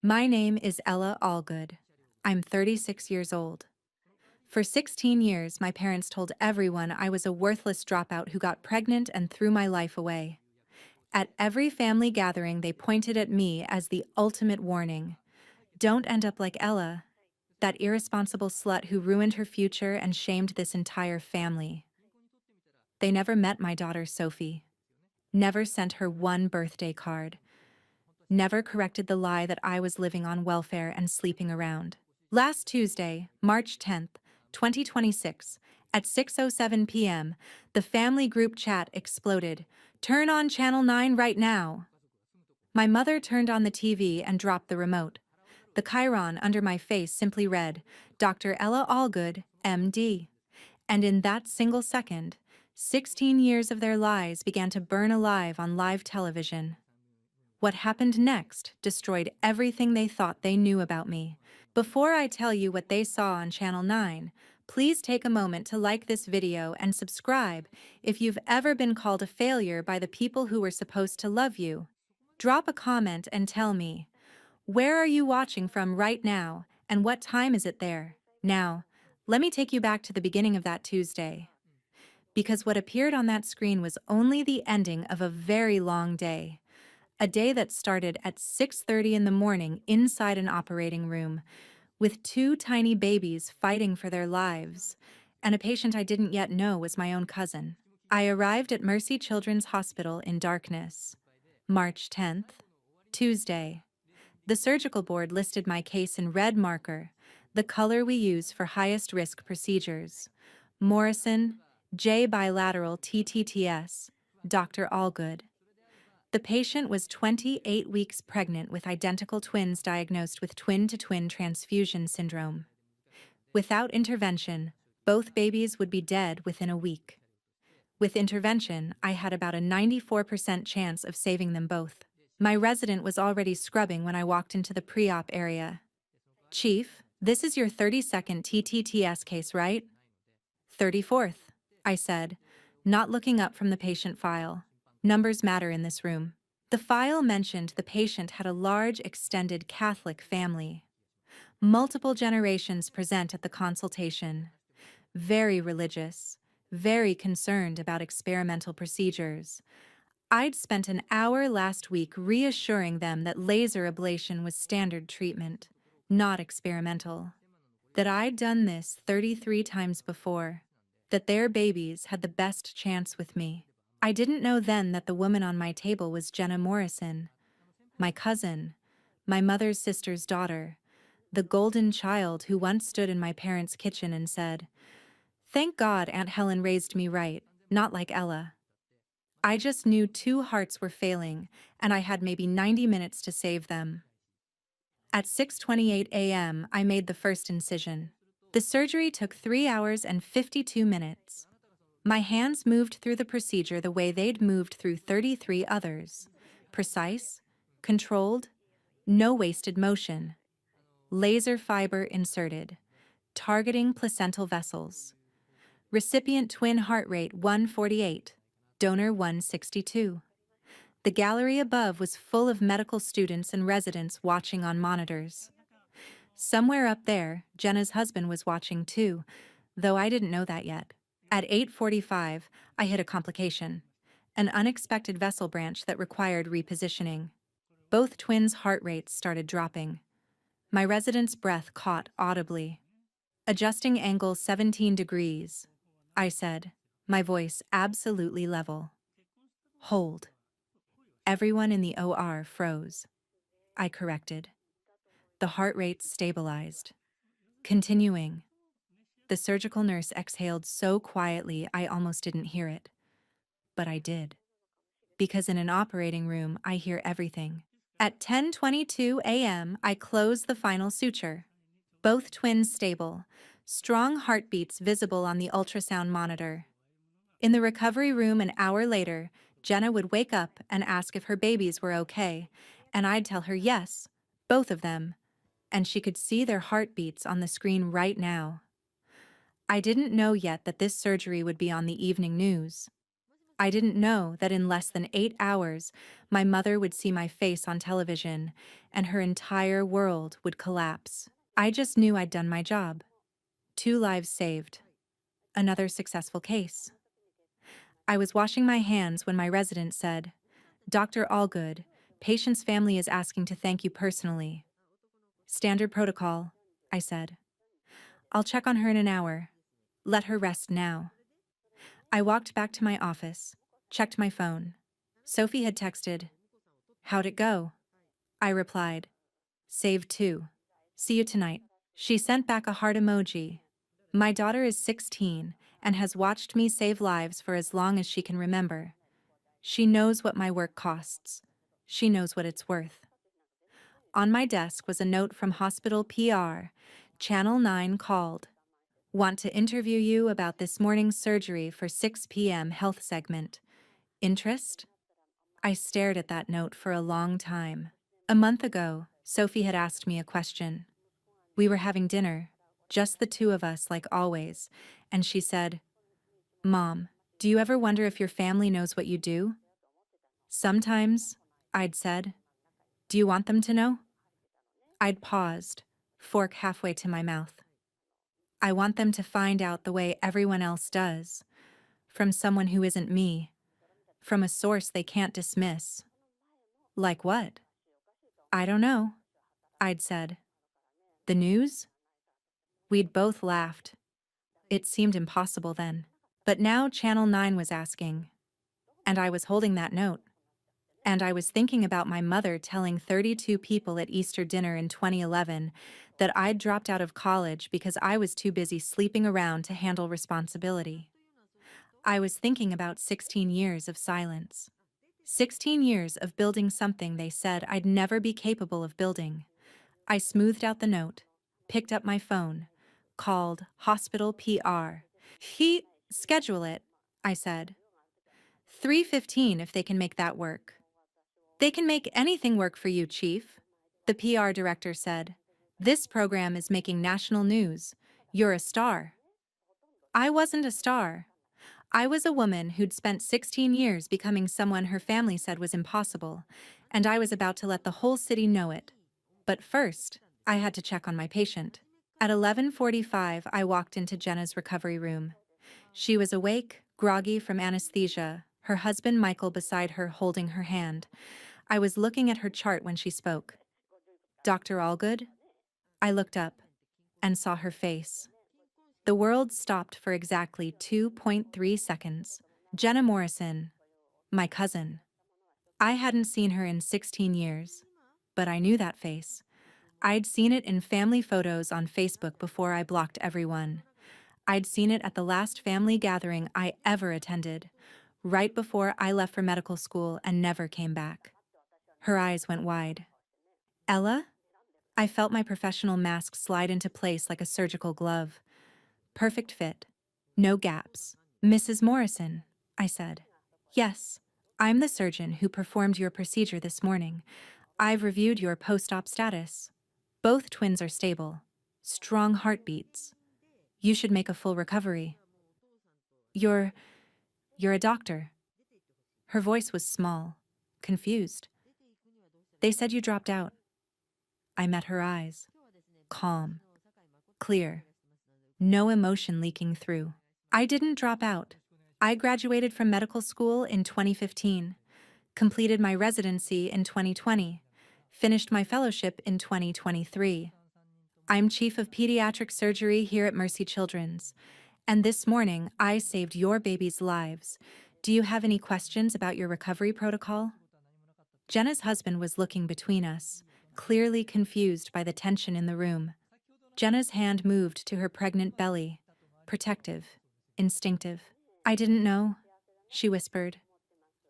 My name is Ella Allgood. I'm 36 years old. For 16 years, my parents told everyone I was a worthless dropout who got pregnant and threw my life away. At every family gathering, they pointed at me as the ultimate warning. Don't end up like Ella, that irresponsible slut who ruined her future and shamed this entire family. They never met my daughter Sophie, never sent her one birthday card, never corrected the lie that I was living on welfare and sleeping around. Last Tuesday, March 10th, 2026, at 6:07 p.m., the family group chat exploded. Turn on Channel 9 right now. My mother turned on the TV and dropped the remote. The chyron under my face simply read, Dr. Ella Allgood, MD. And in that single second, 16 years of their lies began to burn alive on live television. What happened next destroyed everything they thought they knew about me. Before I tell you what they saw on Channel 9, please take a moment to like this video and subscribe if you've ever been called a failure by the people who were supposed to love you. Drop a comment and tell me, where are you watching from right now, and what time is it there? Now, let me take you back to the beginning of that Tuesday. Because what appeared on that screen was only the ending of a very long day. A day that started at 6:30 in the morning inside an operating room, with two tiny babies fighting for their lives, and a patient I didn't yet know was my own cousin. I arrived at Mercy Children's Hospital in darkness. March 10th, Tuesday. The surgical board listed my case in red marker, the color we use for highest risk procedures. Morrison, J bilateral TTTS, Dr. Allgood. The patient was 28 weeks pregnant with identical twins diagnosed with twin-to-twin transfusion syndrome. Without intervention, both babies would be dead within a week. With intervention, I had about a 94% chance of saving them both. My resident was already scrubbing when I walked into the pre-op area. Chief, this is your 32nd TTTS case, right? 34th, I said, not looking up from the patient file. Numbers matter in this room. The file mentioned the patient had a large extended Catholic family. Multiple generations present at the consultation. Very religious, very concerned about experimental procedures. I'd spent an hour last week reassuring them that laser ablation was standard treatment, not experimental. That I'd done this 33 times before. That their babies had the best chance with me. I didn't know then that the woman on my table was Jenna Morrison, my cousin, my mother's sister's daughter, the golden child who once stood in my parents' kitchen and said, "Thank God Aunt Helen raised me right, not like Ella." I just knew two hearts were failing, and I had maybe 90 minutes to save them. At 6:28 a.m., I made the first incision. The surgery took 3 hours and 52 minutes. My hands moved through the procedure the way they'd moved through 33 others. Precise, controlled, no wasted motion. Laser fiber inserted, targeting placental vessels. Recipient twin heart rate 148, donor 162. The gallery above was full of medical students and residents watching on monitors. Somewhere up there, Jenna's husband was watching too, though I didn't know that yet. At 8:45, I hit a complication, an unexpected vessel branch that required repositioning. Both twins' heart rates started dropping. My resident's breath caught audibly. Adjusting angle 17 degrees, I said, my voice absolutely level. Hold. Everyone in the OR froze. I corrected. The heart rate stabilized. Continuing. The surgical nurse exhaled so quietly I almost didn't hear it. But I did. Because in an operating room, I hear everything. At 10:22 a.m., I close the final suture. Both twins stable, strong heartbeats visible on the ultrasound monitor. In the recovery room an hour later, Jenna would wake up and ask if her babies were okay, and I'd tell her yes, both of them, and she could see their heartbeats on the screen right now. I didn't know yet that this surgery would be on the evening news. I didn't know that in less than 8 hours, my mother would see my face on television, and her entire world would collapse. I just knew I'd done my job. 2 lives saved. Another successful case. I was washing my hands when my resident said, "Dr. Allgood, patient's family is asking to thank you personally." "Standard protocol," I said. "I'll check on her in an hour. Let her rest now." I walked back to my office, checked my phone. Sophie had texted, "How'd it go?" I replied, "Saved 2. See you tonight." She sent back a heart emoji. My daughter is 16 and has watched me save lives for as long as she can remember. She knows what my work costs. She knows what it's worth. On my desk was a note from Hospital PR. Channel 9 called. "Want to interview you about this morning's surgery for 6 p.m. health segment. Interest?" I stared at that note for a long time. A month ago, Sophie had asked me a question. We were having dinner, just the two of us like always, and she said, "Mom, do you ever wonder if your family knows what you do?" "Sometimes," I'd said. "Do you want them to know?" I'd paused, fork halfway to my mouth. "I want them to find out the way everyone else does, from someone who isn't me, from a source they can't dismiss." "Like what?" "I don't know," I'd said. "The news?" We'd both laughed. It seemed impossible then. But now Channel 9 was asking. And I was holding that note. And I was thinking about my mother telling 32 people at Easter dinner in 2011 that I'd dropped out of college because I was too busy sleeping around to handle responsibility. I was thinking about 16 years of silence. 16 years of building something they said I'd never be capable of building. I smoothed out the note, picked up my phone, called Hospital PR. Schedule it," I said. 3:15 if they can make that work." "They can make anything work for you, Chief," the PR director said. "This program is making national news. You're a star." I wasn't a star. I was a woman who'd spent 16 years becoming someone her family said was impossible, and I was about to let the whole city know it. But first, I had to check on my patient. At 11:45, I walked into Jenna's recovery room. She was awake, groggy from anesthesia, her husband Michael beside her holding her hand. I was looking at her chart when she spoke. "Dr. Allgood?" I looked up and saw her face. The world stopped for exactly 2.3 seconds. Jenna Morrison, my cousin. I hadn't seen her in 16 years, but I knew that face. I'd seen it in family photos on Facebook before I blocked everyone. I'd seen it at the last family gathering I ever attended, right before I left for medical school and never came back. Her eyes went wide. "Ella?" I felt my professional mask slide into place like a surgical glove. Perfect fit. No gaps. "Mrs. Morrison," I said. "Yes, I'm the surgeon who performed your procedure this morning. I've reviewed your post-op status. Both twins are stable. Strong heartbeats. You should make a full recovery." You're a doctor." Her voice was small, confused. "They said you dropped out." I met her eyes. Calm. Clear. No emotion leaking through. "I didn't drop out. I graduated from medical school in 2015, completed my residency in 2020, finished my fellowship in 2023. I'm chief of pediatric surgery here at Mercy Children's, and this morning I saved your babies' lives. Do you have any questions about your recovery protocol?" Jenna's husband was looking between us, clearly confused by the tension in the room. Jenna's hand moved to her pregnant belly, protective, instinctive. "I didn't know," she whispered.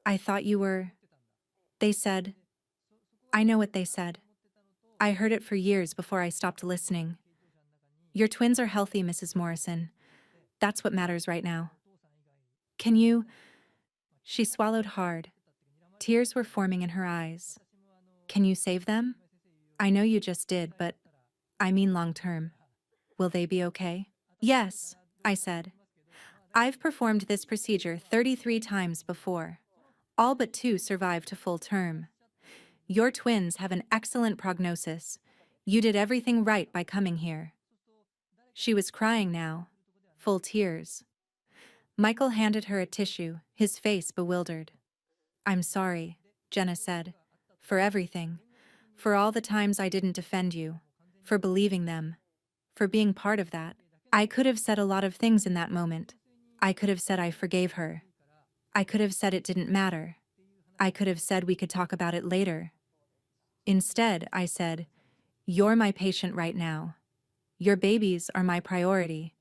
"I thought you were—" "They said—" I know what they said. I heard it for years before I stopped listening. Your twins are healthy, Mrs. Morrison. That's what matters right now. Can you—" She swallowed hard. Tears were forming in her eyes. "Can you save them? I know you just did, but I mean long term. Will they be okay?" "Yes," I said. I've performed this procedure 33 times before. All but 2 survived to full term. Your twins have an excellent prognosis. You did everything right by coming here. She was crying now, full tears. Michael handed her a tissue, his face bewildered. I'm sorry, Jenna said, for everything, for all the times I didn't defend you, for believing them, for being part of that. I could have said a lot of things in that moment. I could have said I forgave her. I could have said it didn't matter. I could have said we could talk about it later. Instead, I said, you're my patient right now. Your babies are my priority.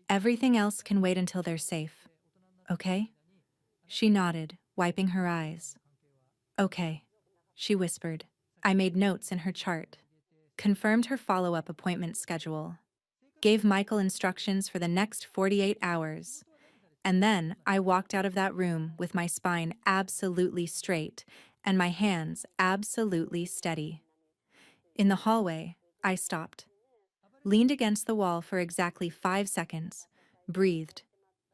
Everything else can wait until they're safe. Okay? She nodded, wiping her eyes. Okay, she whispered. I made notes in her chart, confirmed her follow-up appointment schedule, gave Michael instructions for the next 48 hours, and then I walked out of that room with my spine absolutely straight and my hands absolutely steady. In the hallway, I stopped, leaned against the wall for exactly 5 seconds, breathed.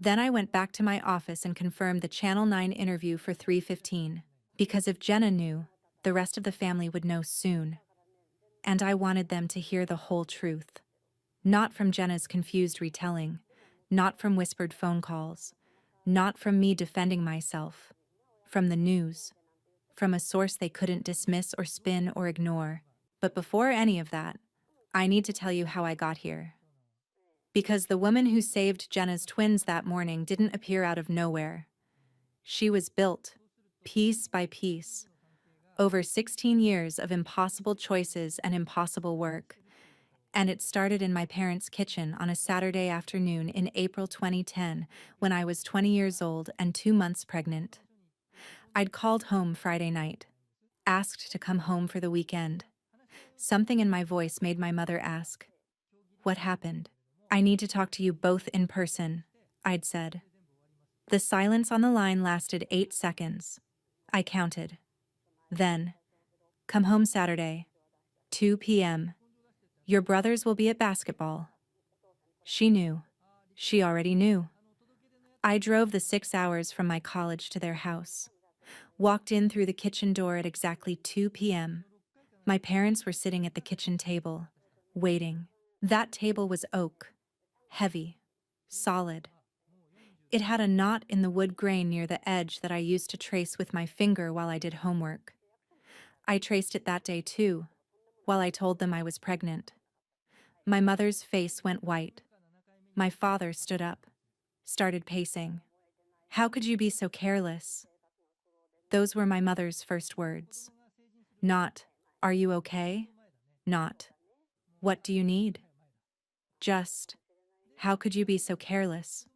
Then I went back to my office and confirmed the Channel 9 interview for 3:15, because if Jenna knew, the rest of the family would know soon. And I wanted them to hear the whole truth. Not from Jenna's confused retelling, not from whispered phone calls, not from me defending myself, from the news, from a source they couldn't dismiss or spin or ignore. But before any of that, I need to tell you how I got here. Because the woman who saved Jenna's twins that morning didn't appear out of nowhere. She was built, piece by piece, over 16 years of impossible choices and impossible work. And it started in my parents' kitchen on a Saturday afternoon in April 2010 when I was 20 years old and 2 months pregnant. I'd called home Friday night, asked to come home for the weekend. Something in my voice made my mother ask, "What happened?" "I need to talk to you both in person," I'd said. The silence on the line lasted 8 seconds. I counted. Then, "Come home Saturday, 2 p.m. Your brothers will be at basketball." She knew. She already knew. I drove the 6 hours from my college to their house. Walked in through the kitchen door at exactly 2 p.m. My parents were sitting at the kitchen table, waiting. That table was oak, heavy, solid. It had a knot in the wood grain near the edge that I used to trace with my finger while I did homework. I traced it that day too, while I told them I was pregnant. My mother's face went white. My father stood up, started pacing. "How could you be so careless?" Those were my mother's first words. Not, "Are you okay?" Not, "What do you need?" Just, "How could you be so careless?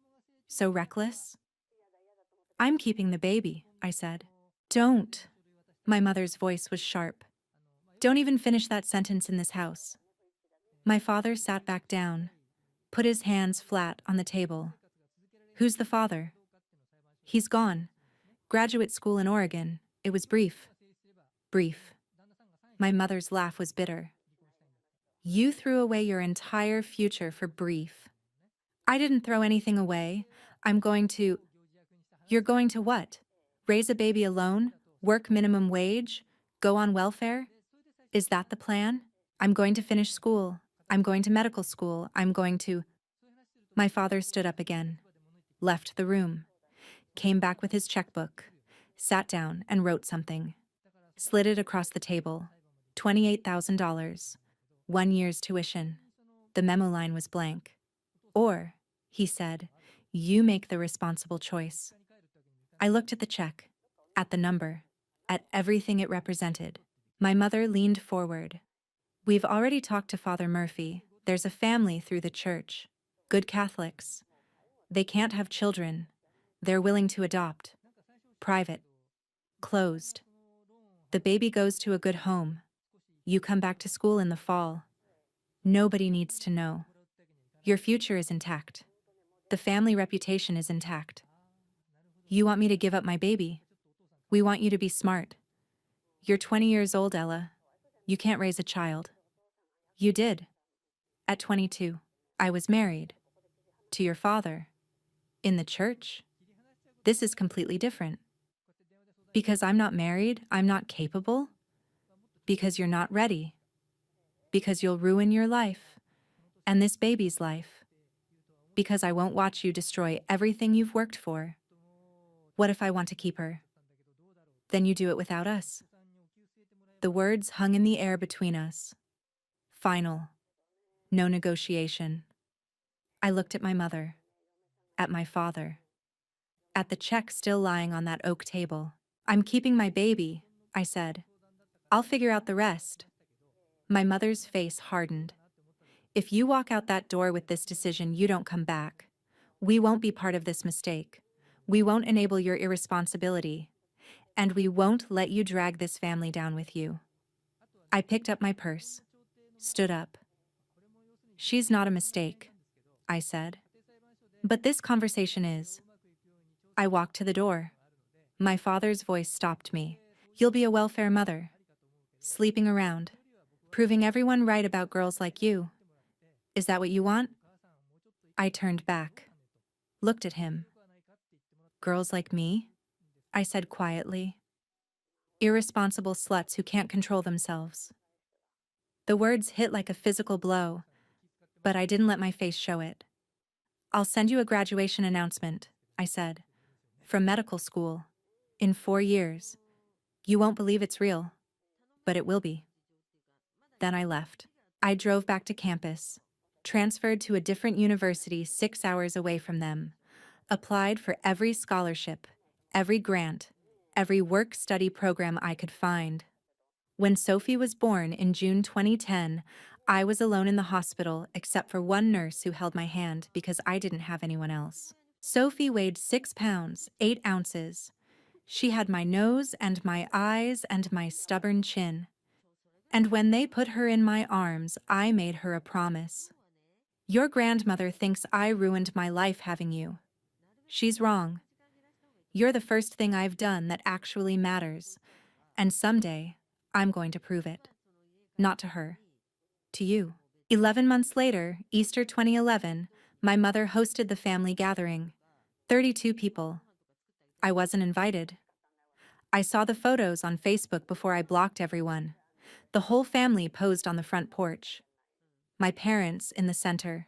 So reckless?" "I'm keeping the baby," I said. "Don't." My mother's voice was sharp. "Don't even finish that sentence in this house." My father sat back down, put his hands flat on the table. "Who's the father?" "He's gone. Graduate school in Oregon. It was brief." "Brief." My mother's laugh was bitter. "You threw away your entire future for brief." "I didn't throw anything away. I'm going to—" "You're going to what? Raise a baby alone? Work minimum wage? Go on welfare? Is that the plan? I'm going to finish school. I'm going to medical school. I'm going to—" My father stood up again, left the room, came back with his checkbook, sat down and wrote something, slid it across the table. $28,000, 1 year's tuition. The memo line was blank. "Or," he said, "you make the responsible choice." I looked at the check, at the number, at everything it represented. My mother leaned forward. "We've already talked to Father Murphy. There's a family through the church. Good Catholics. They can't have children. They're willing to adopt. Private. Closed. The baby goes to a good home. You come back to school in the fall. Nobody needs to know. Your future is intact. The family reputation is intact. You want me to give up my baby? We want you to be smart. You're 20 years old, Ella. You can't raise a child." "You did. At 22. I was married. To your father. In the church, this is completely different. Because I'm not married, I'm not capable. Because you're not ready. Because you'll ruin your life and this baby's life. Because I won't watch you destroy everything you've worked for. What if I want to keep her? Then you do it without us. The words hung in the air between us. Final. No negotiation. I looked at my mother, at my father, at the check still lying on that oak table. I'm keeping my baby, I said. I'll figure out the rest. My mother's face hardened. If you walk out that door with this decision, you don't come back. We won't be part of this mistake. We won't enable your irresponsibility. And we won't let you drag this family down with you. I picked up my purse, stood up. She's not a mistake, I said. But this conversation is. I walked to the door. My father's voice stopped me. You'll be a welfare mother. Sleeping around. Proving everyone right about girls like you. Is that what you want? I turned back. Looked at him. Girls like me? I said quietly. Irresponsible sluts who can't control themselves. The words hit like a physical blow, but I didn't let my face show it. I'll send you a graduation announcement, I said. From medical school. In 4 years. You won't believe it's real. But it will be. Then I left. I drove back to campus. Transferred to a different university 6 hours away from them. Applied for every scholarship, every grant, every work-study program I could find. When Sophie was born in June 2010, I was alone in the hospital except for one nurse who held my hand because I didn't have anyone else. Sophie weighed 6 pounds, 8 ounces. She had my nose and my eyes and my stubborn chin. And when they put her in my arms, I made her a promise. Your grandmother thinks I ruined my life having you. She's wrong. You're the first thing I've done that actually matters, and someday I'm going to prove it. Not to her. To you. 11 months later, Easter 2011, my mother hosted the family gathering. 32 people. I wasn't invited. I saw the photos on Facebook before I blocked everyone. The whole family posed on the front porch. My parents in the center.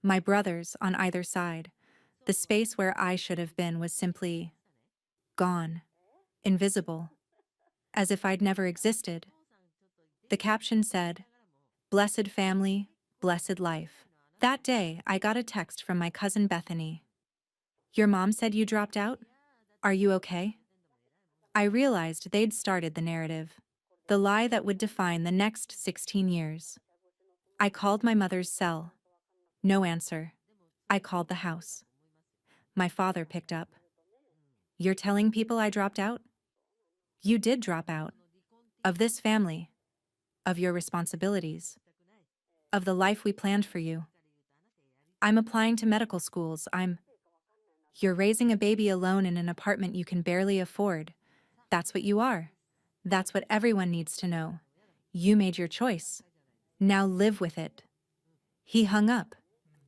My brothers on either side. The space where I should have been was simply gone, invisible, as if I'd never existed. The caption said, "Blessed family, blessed life." That day, I got a text from my cousin Bethany. "Your mom said you dropped out? Are you okay?" I realized they'd started the narrative, the lie that would define the next 16 years. I called my mother's cell. No answer. I called the house. My father picked up. "You're telling people I dropped out?" "You did drop out. Of this family. Of your responsibilities. Of the life we planned for you. I'm applying to medical schools. You're raising a baby alone in an apartment you can barely afford. That's what you are. That's what everyone needs to know. You made your choice. Now live with it." He hung up.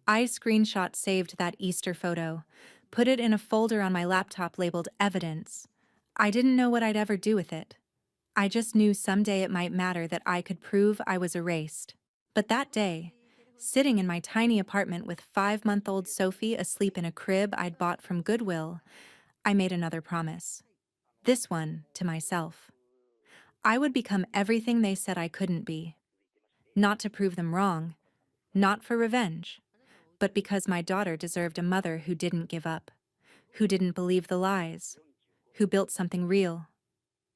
I screenshot saved that Easter photo, put it in a folder on my laptop labeled Evidence. I didn't know what I'd ever do with it. I just knew someday it might matter that I could prove I was erased. But that day, sitting in my tiny apartment with 5-month-old Sophie asleep in a crib I'd bought from Goodwill, I made another promise. This one to myself. I would become everything they said I couldn't be. Not to prove them wrong, not for revenge, but because my daughter deserved a mother who didn't give up, who didn't believe the lies, who built something real.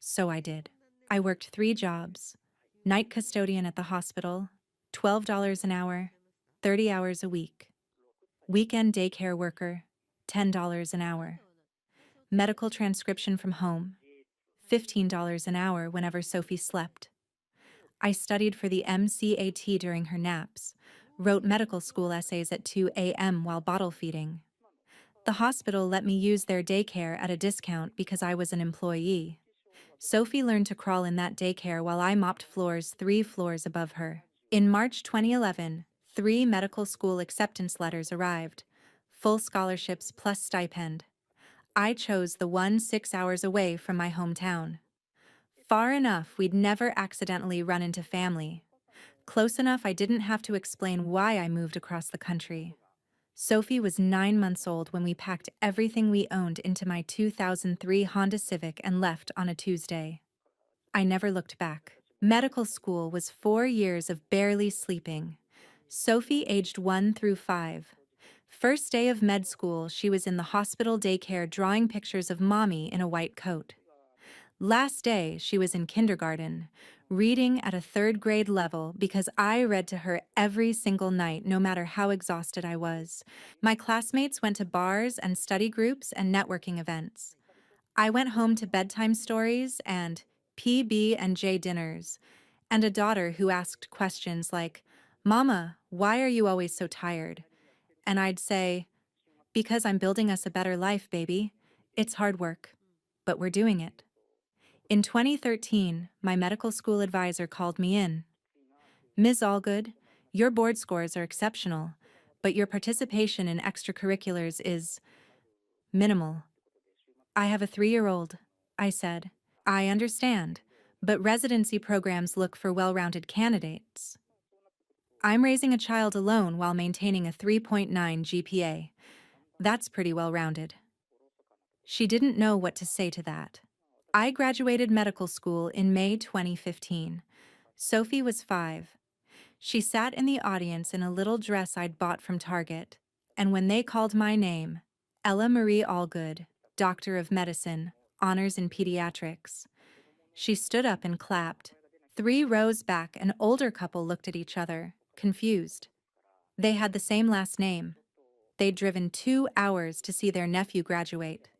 So I did. I worked 3 jobs. Night custodian at the hospital, $12 an hour, 30 hours a week. Weekend daycare worker, $10 an hour. Medical transcription from home, $15 an hour whenever Sophie slept. I studied for the MCAT during her naps, wrote medical school essays at 2 a.m. while bottle feeding. The hospital let me use their daycare at a discount because I was an employee. Sophie learned to crawl in that daycare while I mopped floors 3 floors above her. In March 2011, 3 medical school acceptance letters arrived. full scholarships plus stipend. I chose the one 6 hours away from my hometown. Far enough we'd never accidentally run into family. Close enough I didn't have to explain why I moved across the country. Sophie was 9 months old when we packed everything we owned into my 2003 Honda Civic and left on a Tuesday. I never looked back. Medical school was 4 years of barely sleeping. Sophie aged 1 through 5. First day of med school, she was in the hospital daycare drawing pictures of mommy in a white coat. Last day, she was in kindergarten, reading at a third-grade level because I read to her every single night, no matter how exhausted I was. My classmates went to bars and study groups and networking events. I went home to bedtime stories and PB&J dinners, and a daughter who asked questions like, "Mama, why are you always so tired?" And I'd say, "Because I'm building us a better life, baby. It's hard work, but we're doing it." In 2013, my medical school advisor called me in. "Ms. Allgood, your board scores are exceptional, but your participation in extracurriculars is minimal." "I have a 3-year-old, I said. "I understand, but residency programs look for well-rounded candidates. I'm raising a child alone while maintaining a 3.9 GPA. That's pretty well-rounded." She didn't know what to say to that. I graduated medical school in May 2015. Sophie was 5. She sat in the audience in a little dress I'd bought from Target, and when they called my name, Ella Marie Allgood, Doctor of Medicine, Honors in Pediatrics, she stood up and clapped. 3 rows back, an older couple looked at each other, confused. They had the same last name. They'd driven 2 hours to see their nephew graduate.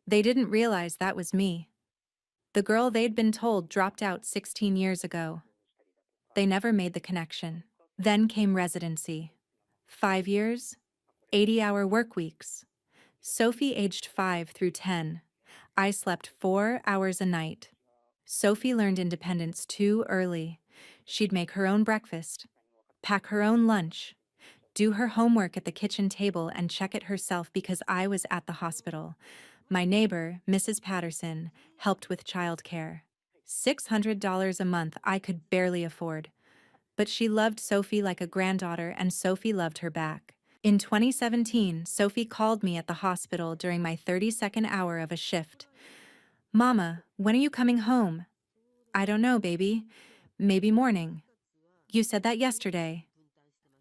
They didn't realize that was me. The girl they'd been told dropped out 16 years ago. They never made the connection. Then came residency. 5 years, 80-hour work weeks. Sophie aged 5 through 10. I slept 4 hours a night. Sophie learned independence too early. She'd make her own breakfast, pack her own lunch, do her homework at the kitchen table and check it herself because I was at the hospital. My neighbor, Mrs. Patterson, helped with childcare. $600 a month I could barely afford. But she loved Sophie like a granddaughter, and Sophie loved her back. In 2017, Sophie called me at the hospital during my 32nd hour of a shift. "Mama, when are you coming home?" "I don't know, baby. Maybe morning." "You said that yesterday."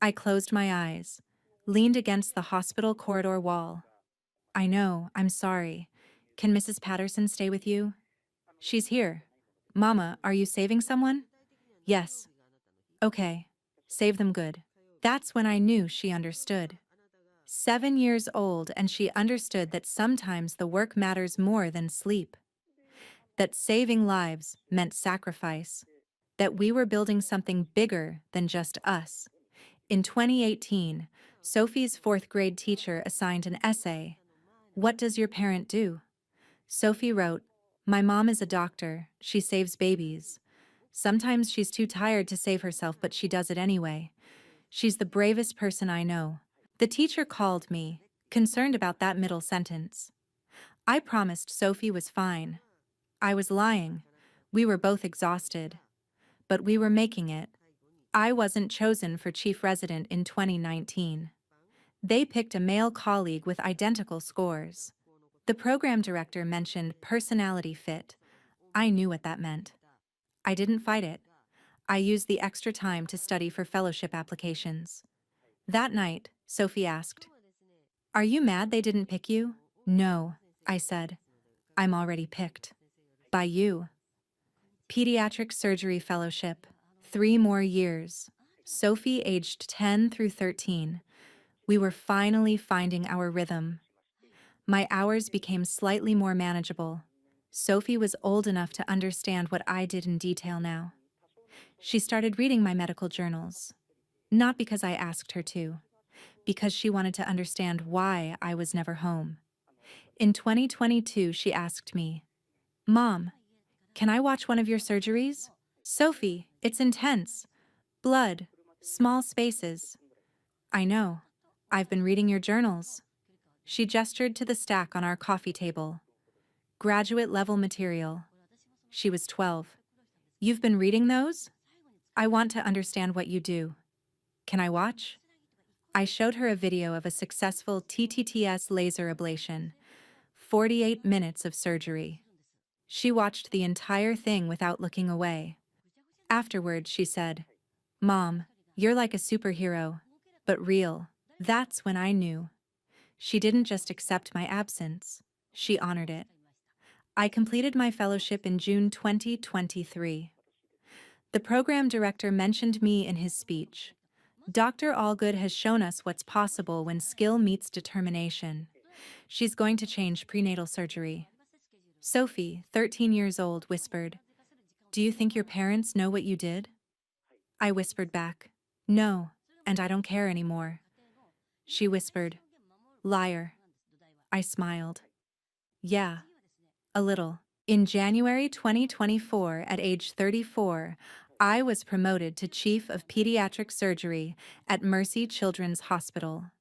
I closed my eyes, leaned against the hospital corridor wall. "I know, I'm sorry. Can Mrs. Patterson stay with you?" "She's here." "Mama, are you saving someone?" "Yes." "Okay. Save them good." That's when I knew she understood. 7 years old, and she understood that sometimes the work matters more than sleep. That saving lives meant sacrifice. That we were building something bigger than just us. In 2018, Sophie's 4th-grade teacher assigned an essay. "What does your parent do?" Sophie wrote, "My mom is a doctor. She saves babies. Sometimes she's too tired to save herself, but she does it anyway. She's the bravest person I know." The teacher called me, concerned about that middle sentence. I promised Sophie was fine. I was lying. We were both exhausted. But we were making it. I wasn't chosen for chief resident in 2019. They picked a male colleague with identical scores. The program director mentioned personality fit. I knew what that meant. I didn't fight it. I used the extra time to study for fellowship applications. That night, Sophie asked, "Are you mad they didn't pick you?" "No," I said. "I'm already picked. By you." Pediatric surgery fellowship. 3 more years. Sophie aged 10 through 13. We were finally finding our rhythm. My hours became slightly more manageable. Sophie was old enough to understand what I did in detail now. She started reading my medical journals. Not because I asked her to, because she wanted to understand why I was never home. In 2022, she asked me, "Mom, can I watch one of your surgeries?" "Sophie, it's intense. Blood, small spaces." "I know. I've been reading your journals." She gestured to the stack on our coffee table. Graduate level material. She was 12. You've been reading those? I want to understand what you do. Can I watch? I showed her a video of a successful TTTS laser ablation. 48 minutes of surgery. She watched the entire thing without looking away. Afterward, she said, "Mom, you're like a superhero, but real." That's when I knew. She didn't just accept my absence, she honored it. I completed my fellowship in June 2023. The program director mentioned me in his speech. Dr. Allgood has shown us what's possible when skill meets determination. She's going to change prenatal surgery. Sophie, 13 years old, whispered, "Do you think your parents know what you did?" I whispered back, "No, and I don't care anymore." She whispered, "Liar." I smiled. "Yeah, a little." In January 2024, at age 34, I was promoted to Chief of Pediatric Surgery at Mercy Children's Hospital,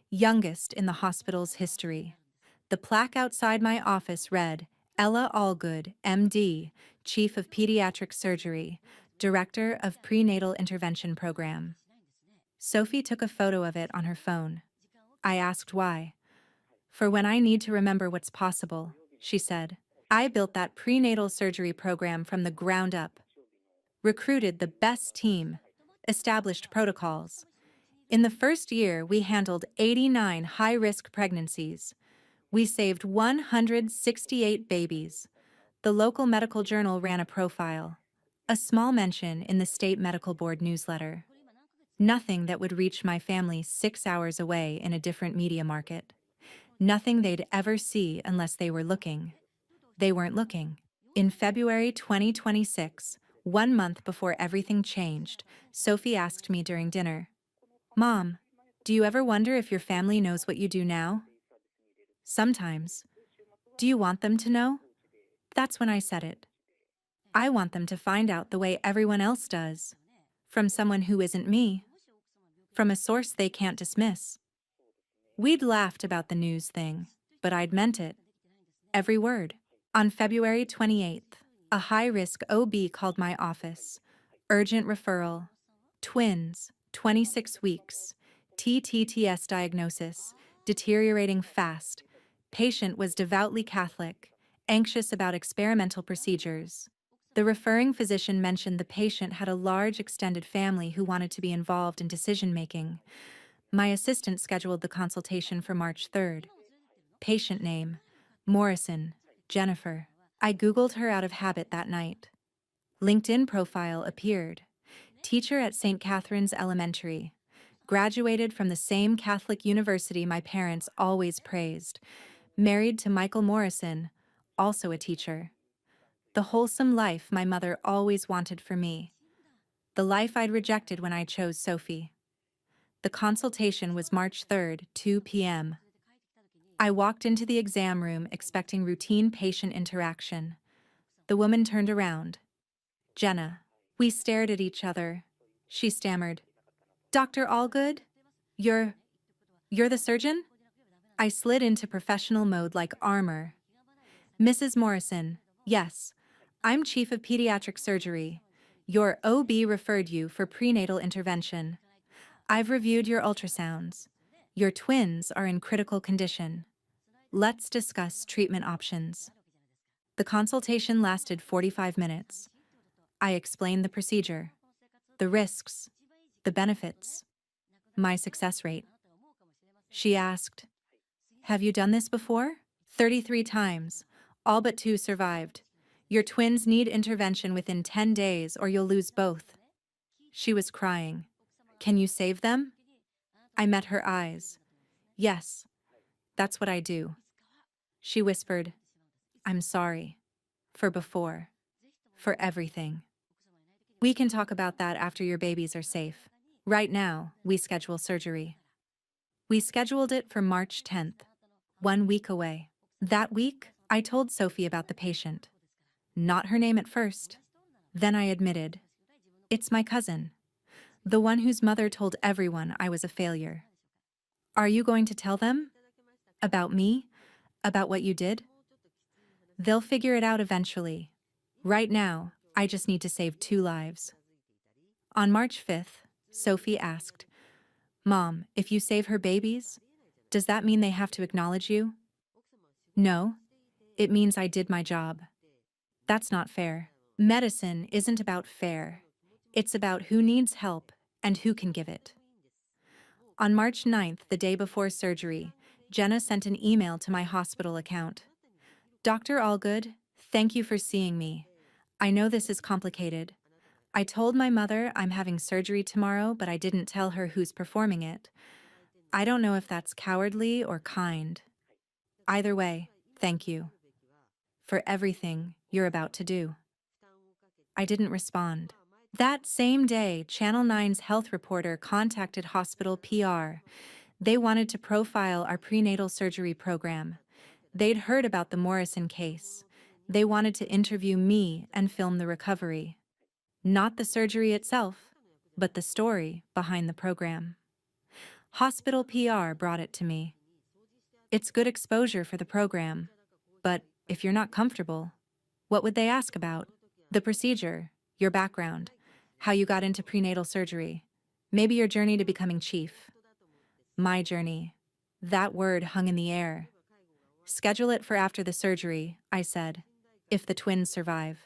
youngest in the hospital's history. The plaque outside my office read, "Ella Allgood, MD, Chief of Pediatric Surgery, Director of Prenatal Intervention Program." Sophie took a photo of it on her phone. I asked why. "For when I need to remember what's possible," she said. I built that prenatal surgery program from the ground up, recruited the best team, established protocols. In the first year, we handled 89 high-risk pregnancies. We saved 168 babies. The local medical journal ran a profile, a small mention in the state medical board newsletter. Nothing that would reach my family 6 hours away in a different media market. Nothing they'd ever see unless they were looking. They weren't looking. In February 2026, 1 month before everything changed, Sophie asked me during dinner, "Mom, do you ever wonder if your family knows what you do now?" "Sometimes." "Do you want them to know?" That's when I said it. I want them to find out the way everyone else does. From someone who isn't me. From a source they can't dismiss. We'd laughed about the news thing, but I'd meant it. Every word. On February 28th, a high-risk OB called my office. Urgent referral. Twins, 26 weeks. TTTS diagnosis, deteriorating fast. Patient was devoutly Catholic, anxious about experimental procedures. The referring physician mentioned the patient had a large extended family who wanted to be involved in decision-making. My assistant scheduled the consultation for March 3rd. Patient name, Morrison, Jennifer. I Googled her out of habit that night. LinkedIn profile appeared. Teacher at St. Catherine's Elementary. Graduated from the same Catholic university my parents always praised. Married to Michael Morrison, also a teacher. The wholesome life my mother always wanted for me. The life I'd rejected when I chose Sophie. The consultation was March 3rd, 2 p.m. I walked into the exam room expecting routine patient interaction. The woman turned around. "Jenna." We stared at each other. She stammered, "Dr. Allgood? You're the surgeon?" I slid into professional mode like armor. "Mrs. Morrison, yes. I'm Chief of Pediatric Surgery. Your OB referred you for prenatal intervention. I've reviewed your ultrasounds. Your twins are in critical condition. Let's discuss treatment options." The consultation lasted 45 minutes. I explained the procedure, the risks, the benefits, my success rate. She asked, "Have you done this before?" 33 times. All but 2 survived. Your twins need intervention within 10 days or you'll lose both. She was crying. "Can you save them?" I met her eyes. "Yes, that's what I do." She whispered, "I'm sorry. For before. For everything. We can talk about that after your babies are safe. Right now, we schedule surgery." We scheduled it for March 10th, 1 week away. That week, I told Sophie about the patient. Not her name at first. Then I admitted, "It's my cousin. The one whose mother told everyone I was a failure." "Are you going to tell them?" About me? About what you did? They'll figure it out eventually. Right now, I just need to save 2 lives. On March 5th, Sophie asked, Mom, if you save her babies, does that mean they have to acknowledge you? No, it means I did my job. That's not fair. Medicine isn't about fair. It's about who needs help and who can give it. On March 9th, the day before surgery, Jenna sent an email to my hospital account. Dr. Allgood, thank you for seeing me. I know this is complicated. I told my mother I'm having surgery tomorrow, but I didn't tell her who's performing it. I don't know if that's cowardly or kind. Either way, thank you for everything you're about to do. I didn't respond. That same day, Channel 9's health reporter contacted hospital PR. They wanted to profile our prenatal surgery program. They'd heard about the Morrison case. They wanted to interview me and film the recovery. Not the surgery itself, but the story behind the program. Hospital PR brought it to me. It's good exposure for the program, but if you're not comfortable, what would they ask about? The procedure, your background, how you got into prenatal surgery, maybe your journey to becoming chief. My journey. That word hung in the air. Schedule it for after the surgery, I said, if the twins survive.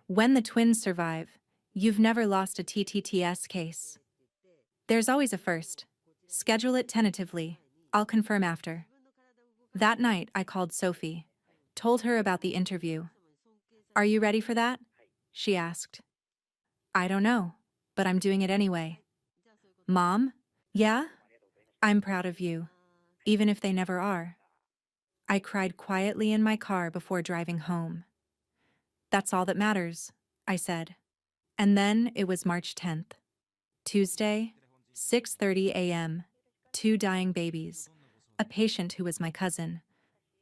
When the twins survive, you've never lost a TTTS case. There's always a first. Schedule it tentatively. I'll confirm after. That night, I called Sophie, told her about the interview. Are you ready for that? She asked. I don't know, but I'm doing it anyway. Mom? Yeah? I'm proud of you, even if they never are. I cried quietly in my car before driving home. That's all that matters, I said. And then it was March 10th. Tuesday, 6:30 a.m., 2 dying babies, a patient who was my cousin,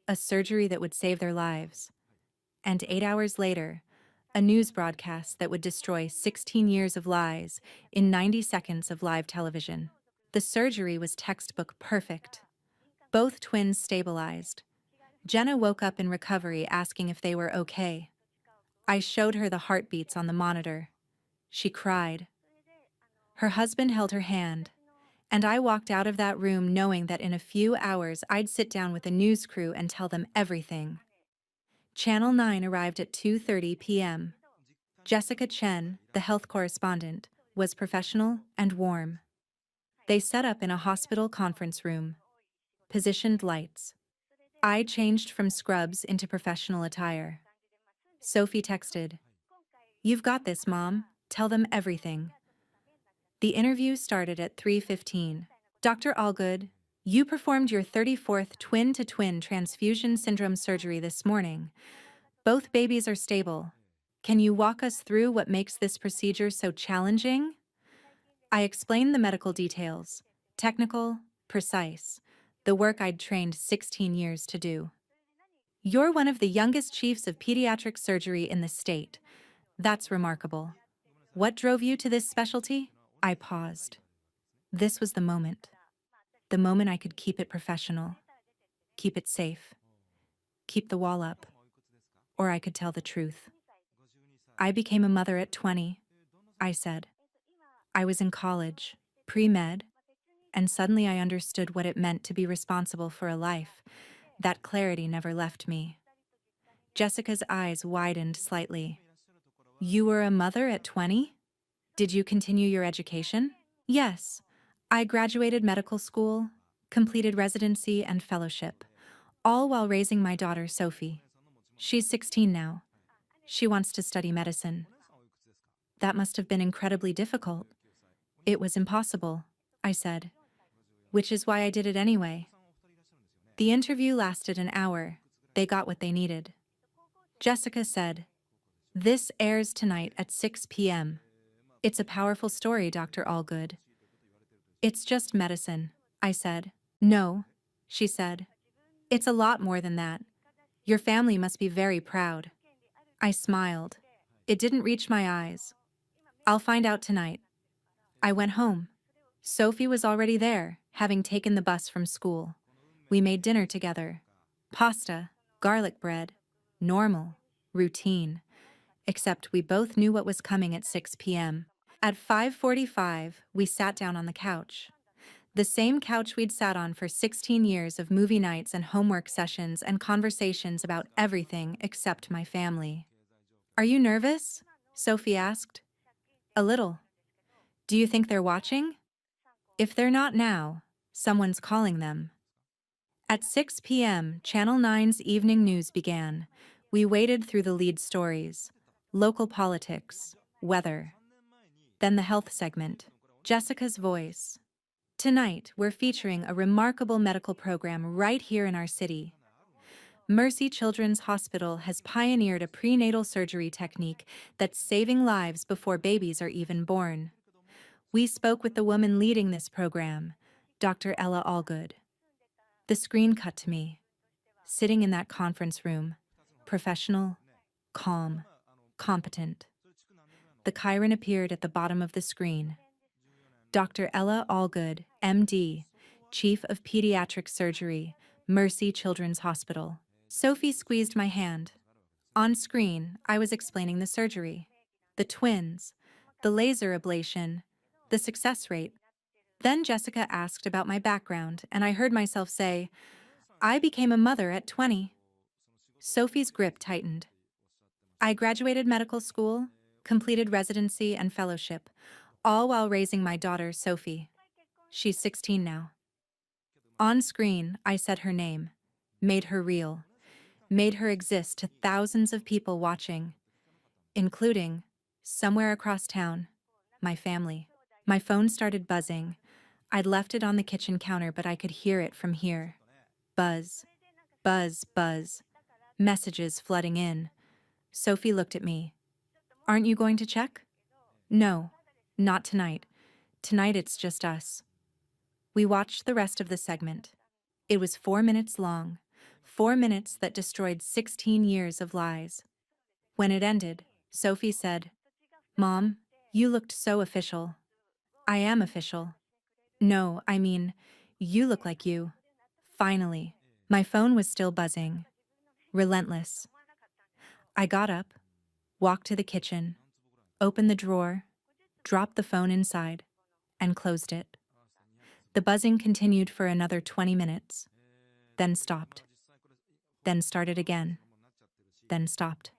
a surgery that would save their lives, and 8 hours later, a news broadcast that would destroy 16 years of lies in 90 seconds of live television. The surgery was textbook perfect. Both twins stabilized. Jenna woke up in recovery asking if they were okay. I showed her the heartbeats on the monitor. She cried. Her husband held her hand, and I walked out of that room knowing that in a few hours I'd sit down with a news crew and tell them everything. Channel 9 arrived at 2:30 p.m. Jessica Chen, the health correspondent, was professional and warm. They set up in a hospital conference room. Positioned lights. I changed from scrubs into professional attire. Sophie texted, "You've got this, Mom. Tell them everything." The interview started at 3:15. Dr. Allgood, you performed your 34th twin-to-twin transfusion syndrome surgery this morning. Both babies are stable. Can you walk us through what makes this procedure so challenging? I explained the medical details, technical, precise, the work I'd trained 16 years to do. You're one of the youngest chiefs of pediatric surgery in the state. That's remarkable. What drove you to this specialty? I paused. This was the moment. The moment I could keep it professional, keep it safe, keep the wall up, or I could tell the truth. I became a mother at 20, I said. I was in college, pre-med, and suddenly I understood what it meant to be responsible for a life. That clarity never left me. Jessica's eyes widened slightly. You were a mother at 20? Did you continue your education? Yes. I graduated medical school, completed residency and fellowship, all while raising my daughter, Sophie. She's 16 now. She wants to study medicine. That must have been incredibly difficult. It was impossible, I said, which is why I did it anyway. The interview lasted an hour. They got what they needed. Jessica said, "This airs tonight at 6 p.m. It's a powerful story, Dr. Allgood." It's just medicine, I said. No, she said. It's a lot more than that. Your family must be very proud. I smiled. It didn't reach my eyes. I'll find out tonight. I went home. Sophie was already there, having taken the bus from school. We made dinner together. Pasta, garlic bread, normal, routine. Except we both knew what was coming at 6 p.m. At 5:45, we sat down on the couch. The same couch we'd sat on for 16 years of movie nights and homework sessions and conversations about everything except my family. Are you nervous? Sophie asked. A little. Do you think they're watching? If they're not now, someone's calling them. At 6 p.m., Channel 9's evening news began. We waded through the lead stories, local politics, weather. Then the health segment, Jessica's voice. Tonight, we're featuring a remarkable medical program right here in our city. Mercy Children's Hospital has pioneered a prenatal surgery technique that's saving lives before babies are even born. We spoke with the woman leading this program, Dr. Ella Allgood. The screen cut to me, sitting in that conference room, professional, calm, competent. The Chiron appeared at the bottom of the screen. Dr. Ella Allgood, MD, Chief of Pediatric Surgery, Mercy Children's Hospital. Sophie squeezed my hand. On screen, I was explaining the surgery, the twins, the laser ablation, the success rate. Then Jessica asked about my background, and I heard myself say, I became a mother at 20. Sophie's grip tightened. I graduated medical school, completed residency and fellowship, all while raising my daughter, Sophie. She's 16 now. On screen, I said her name, made her real, made her exist to thousands of people watching, including, somewhere across town, my family. My phone started buzzing. I'd left it on the kitchen counter, but I could hear it from here. Buzz, buzz, buzz. Messages flooding in. Sophie looked at me. Aren't you going to check? No, not tonight. Tonight it's just us. We watched the rest of the segment. It was 4 minutes long, 4 minutes that destroyed 16 years of lies. When it ended, Sophie said, Mom, you looked so official. I am official. No, I mean, you look like you. Finally, my phone was still buzzing. Relentless. I got up, walked to the kitchen, opened the drawer, dropped the phone inside, and closed it. The buzzing continued for another 20 minutes, then stopped, then started again, then stopped.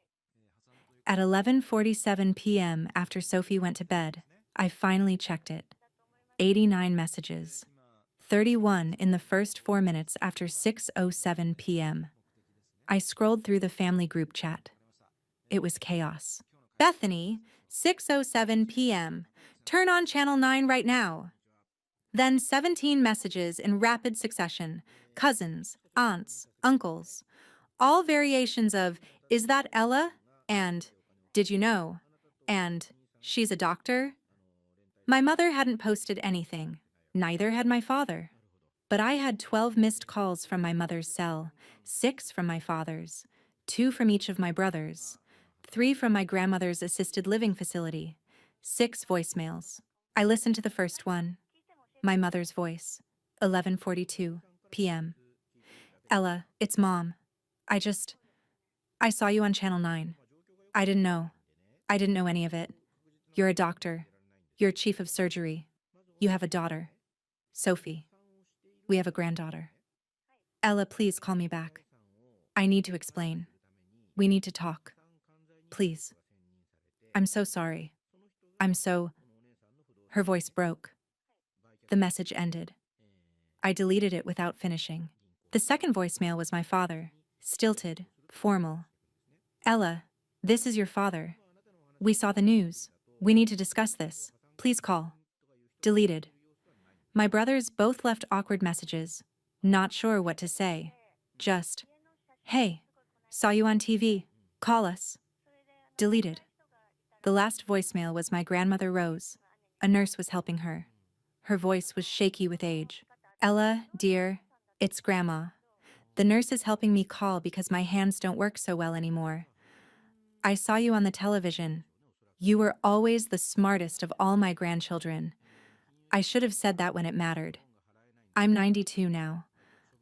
At 11:47 p.m. after Sophie went to bed, I finally checked it. 89 messages. 31 in the first 4 minutes after 6:07 p.m. I scrolled through the family group chat. It was chaos. Bethany, 6:07 p.m. Turn on Channel 9 right now. Then 17 messages in rapid succession. Cousins, aunts, uncles. All variations of, is that Ella? And, did you know? And, she's a doctor? My mother hadn't posted anything. Neither had my father. But I had 12 missed calls from my mother's cell, 6 from my father's, 2 from each of my brothers, 3 from my grandmother's assisted living facility, 6 voicemails. I listened to the first one. My mother's voice, 11:42 p.m. Ella, it's Mom. I saw you on Channel 9. I didn't know. I didn't know any of it. You're a doctor. You're chief of surgery. You have a daughter. Sophie. We have a granddaughter. Ella, please call me back. I need to explain. We need to talk. Please. I'm so sorry. Her voice broke. The message ended. I deleted it without finishing. The second voicemail was my father, stilted, formal. Ella, this is your father. We saw the news. We need to discuss this. Please call. Deleted. My brothers both left awkward messages, not sure what to say. Just, hey, saw you on TV. Call us. Deleted. The last voicemail was my grandmother Rose. A nurse was helping her. Her voice was shaky with age. Ella, dear, it's Grandma. The nurse is helping me call because my hands don't work so well anymore. I saw you on the television. You were always the smartest of all my grandchildren. I should have said that when it mattered. I'm 92 now.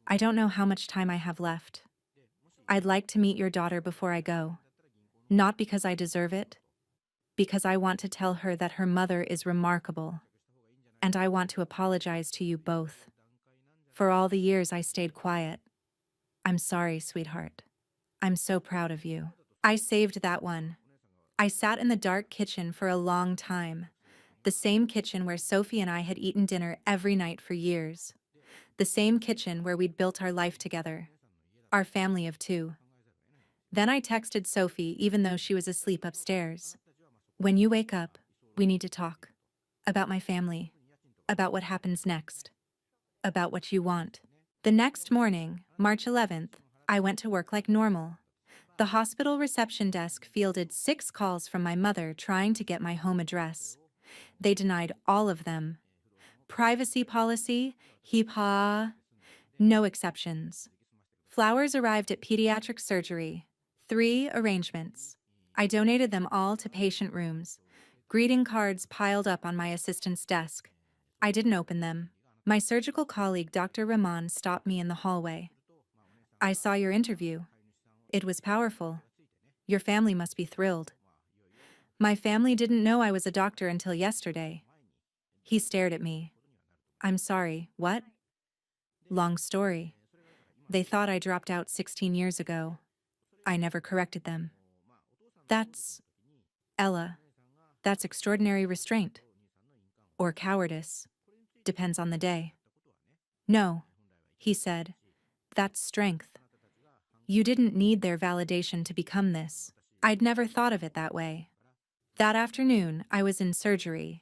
I don't know how much time I have left. I'd like to meet your daughter before I go. Not because I deserve it, because I want to tell her that her mother is remarkable. And I want to apologize to you both. For all the years I stayed quiet. I'm sorry, sweetheart. I'm so proud of you. I saved that one. I sat in the dark kitchen for a long time. The same kitchen where Sophie and I had eaten dinner every night for years. The same kitchen where we'd built our life together. Our family of two. Then I texted Sophie even though she was asleep upstairs. When you wake up, we need to talk. About my family. About what happens next. About what you want. The next morning, March 11th, I went to work like normal. The hospital reception desk fielded 6 calls from my mother trying to get my home address. They denied all of them. Privacy policy, HIPAA, no exceptions. Flowers arrived at pediatric surgery. 3 arrangements. I donated them all to patient rooms. Greeting cards piled up on my assistant's desk. I didn't open them. My surgical colleague, Dr. Rahman, stopped me in the hallway. I saw your interview. It was powerful. Your family must be thrilled. My family didn't know I was a doctor until yesterday. He stared at me. I'm sorry, what? Long story. They thought I dropped out 16 years ago. I never corrected them. That's... Ella, that's extraordinary restraint. Or cowardice. Depends on the day. No, he said. That's strength. You didn't need their validation to become this. I'd never thought of it that way. That afternoon, I was in surgery.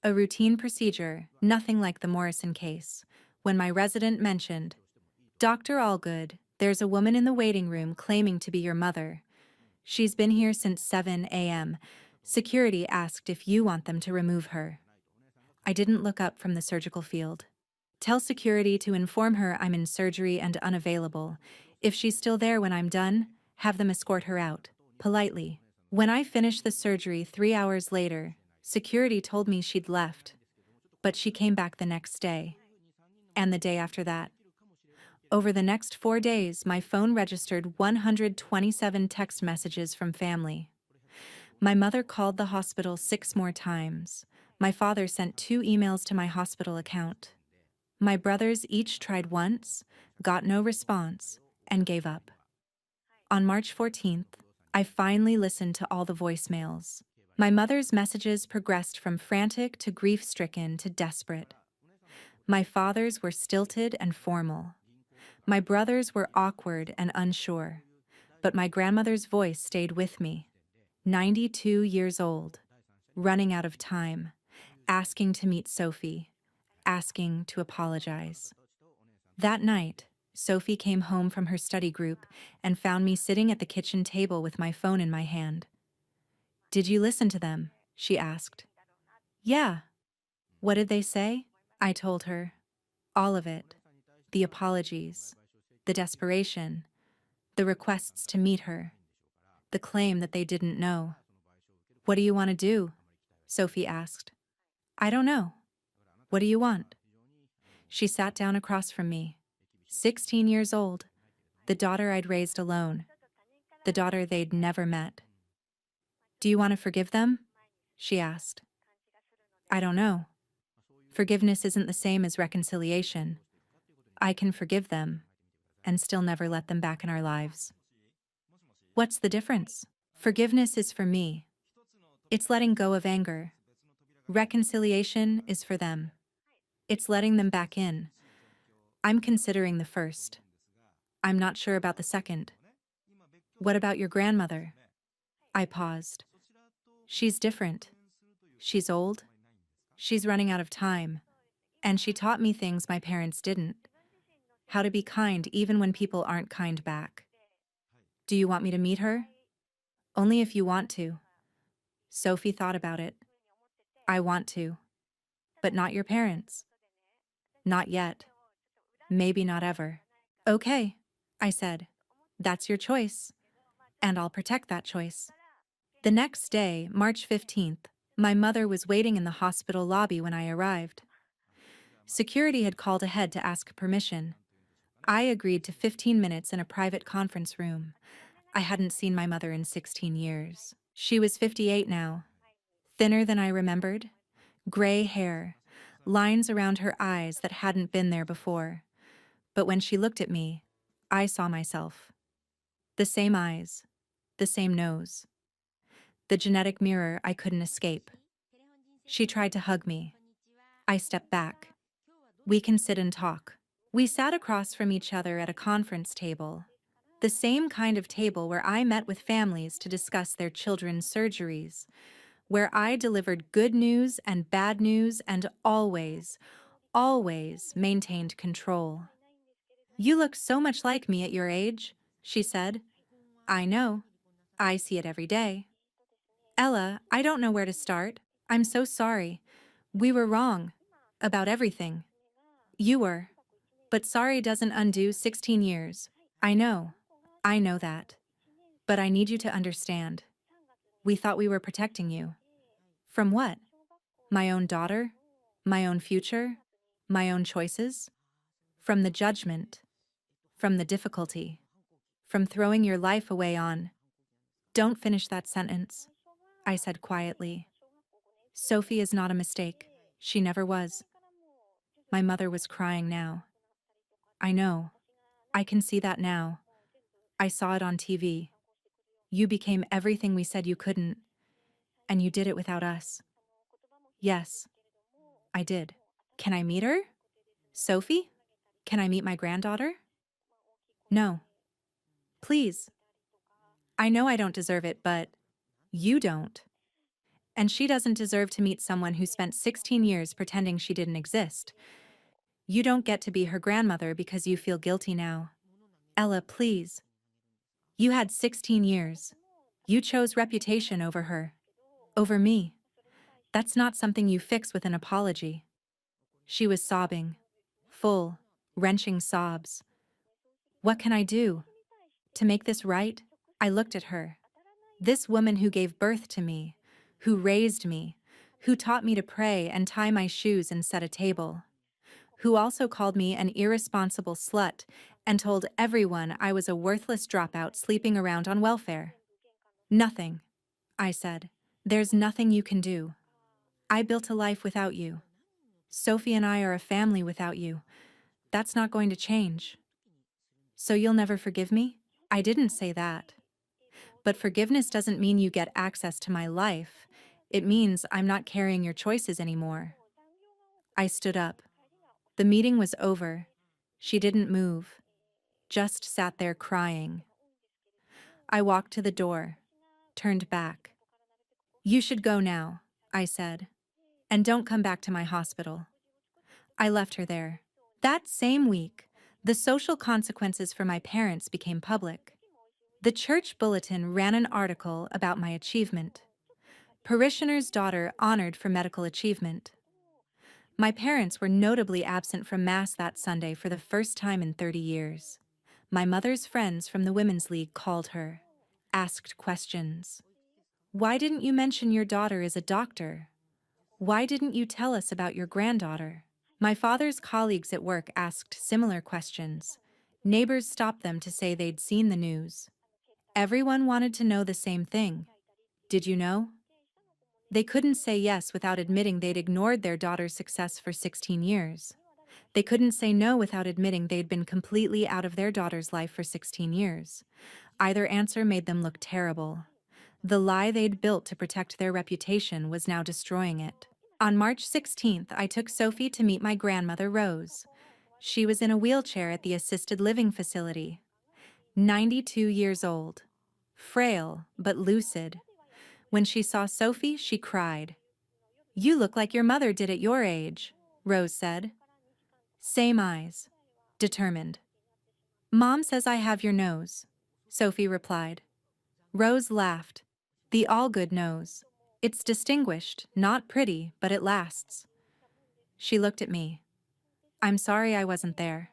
A routine procedure, nothing like the Morrison case, when my resident mentioned, Dr. Allgood, there's a woman in the waiting room claiming to be your mother. She's been here since 7 a.m. Security asked if you want them to remove her. I didn't look up from the surgical field. Tell security to inform her I'm in surgery and unavailable. If she's still there when I'm done, have them escort her out, politely. When I finished the surgery 3 hours later, security told me she'd left. But she came back the next day. And the day after that. Over the next 4 days, my phone registered 127 text messages from family. My mother called the hospital 6 more times. My father sent 2 emails to my hospital account. My brothers each tried once, got no response, and gave up. On March 14th, I finally listened to all the voicemails. My mother's messages progressed from frantic to grief-stricken to desperate. My father's were stilted and formal. My brothers were awkward and unsure. But my grandmother's voice stayed with me. 92 years old, running out of time, asking to meet Sophie, asking to apologize. That night, Sophie came home from her study group and found me sitting at the kitchen table with my phone in my hand. Did you listen to them? She asked. Yeah. What did they say? I told her. All of it. The apologies, the desperation, the requests to meet her, the claim that they didn't know. What do you want to do? Sophie asked. I don't know. What do you want? She sat down across from me. 16 years old, the daughter I'd raised alone, the daughter they'd never met. Do you want to forgive them? She asked. I don't know. Forgiveness isn't the same as reconciliation. I can forgive them and still never let them back in our lives. What's the difference? Forgiveness is for me. It's letting go of anger. Reconciliation is for them. It's letting them back in. I'm considering the first. I'm not sure about the second. What about your grandmother? I paused. She's different. She's old. She's running out of time. And she taught me things my parents didn't. How to be kind even when people aren't kind back. Do you want me to meet her? Only if you want to. Sophie thought about it. I want to. But not your parents. Not yet. Maybe not ever. Okay, I said. That's your choice. And I'll protect that choice. The next day, March 15th, my mother was waiting in the hospital lobby when I arrived. Security had called ahead to ask permission. I agreed to 15 minutes in a private conference room. I hadn't seen my mother in 16 years. She was 58 now, thinner than I remembered, gray hair, lines around her eyes that hadn't been there before. But when she looked at me, I saw myself. The same eyes, the same nose, the genetic mirror I couldn't escape. She tried to hug me. I stepped back. We can sit and talk. We sat across from each other at a conference table, the same kind of table where I met with families to discuss their children's surgeries, where I delivered good news and bad news and always maintained control. You look so much like me at your age, she said. I know. I see it every day. Ella, I don't know where to start. I'm so sorry. We were wrong. About everything. You were. But sorry doesn't undo 16 years. I know. I know that. But I need you to understand. We thought we were protecting you. From what? My own daughter? My own future? My own choices? From the judgment. From the difficulty. From throwing your life away on. Don't finish that sentence, I said quietly. Sophie is not a mistake. She never was. My mother was crying now. I know. I can see that now. I saw it on TV. You became everything we said you couldn't, and you did it without us. Yes, I did. Can I meet her? Sophie? Can I meet my granddaughter? No. Please. I know I don't deserve it, but you don't. And she doesn't deserve to meet someone who spent 16 years pretending she didn't exist. You don't get to be her grandmother because you feel guilty now. Ella, please. You had 16 years. You chose reputation over her. Over me. That's not something you fix with an apology. She was sobbing. Full, wrenching sobs. What can I do? To make this right? I looked at her. This woman who gave birth to me, who raised me, who taught me to pray and tie my shoes and set a table, who also called me an irresponsible slut and told everyone I was a worthless dropout sleeping around on welfare. Nothing, I said. There's nothing you can do. I built a life without you. Sophie and I are a family without you. That's not going to change. So you'll never forgive me? I didn't say that. But forgiveness doesn't mean you get access to my life. It means I'm not carrying your choices anymore. I stood up. The meeting was over. She didn't move, just sat there crying. I walked to the door, turned back. You should go now, I said, and don't come back to my hospital. I left her there. That same week, the social consequences for my parents became public. The church bulletin ran an article about my achievement. Parishioner's daughter honored for medical achievement. My parents were notably absent from Mass that Sunday for the first time in 30 years. My mother's friends from the Women's League called her, asked questions. Why didn't you mention your daughter is a doctor? Why didn't you tell us about your granddaughter? My father's colleagues at work asked similar questions. Neighbors stopped them to say they'd seen the news. Everyone wanted to know the same thing. Did you know? They couldn't say yes without admitting they'd ignored their daughter's success for 16 years. They couldn't say no without admitting they'd been completely out of their daughter's life for 16 years. Either answer made them look terrible. The lie they'd built to protect their reputation was now destroying it. On March 16th, I took Sophie to meet my grandmother, Rose. She was in a wheelchair at the assisted living facility. 92 years old. Frail, but lucid. When she saw Sophie, she cried. You look like your mother did at your age, Rose said. Same eyes. Determined. Mom says I have your nose, Sophie replied. Rose laughed. The all-good nose. It's distinguished, not pretty, but it lasts. She looked at me. I'm sorry I wasn't there.